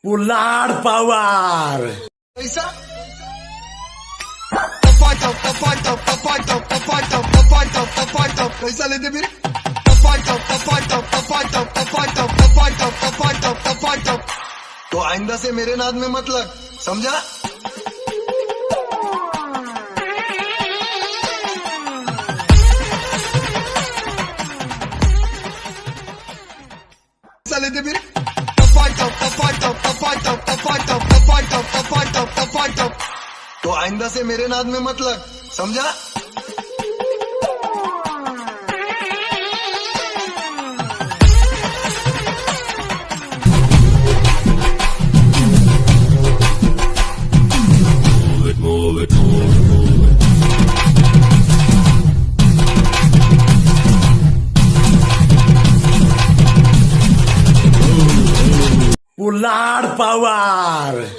पुलाड पवार पैसा पैसा लेते फिर तो आइंदा से मेरे नाद में मत लग, समझा? पैसा लेते फिर तो आइंदा से मेरे नाद में मत लग, समझा? पुलाड पवार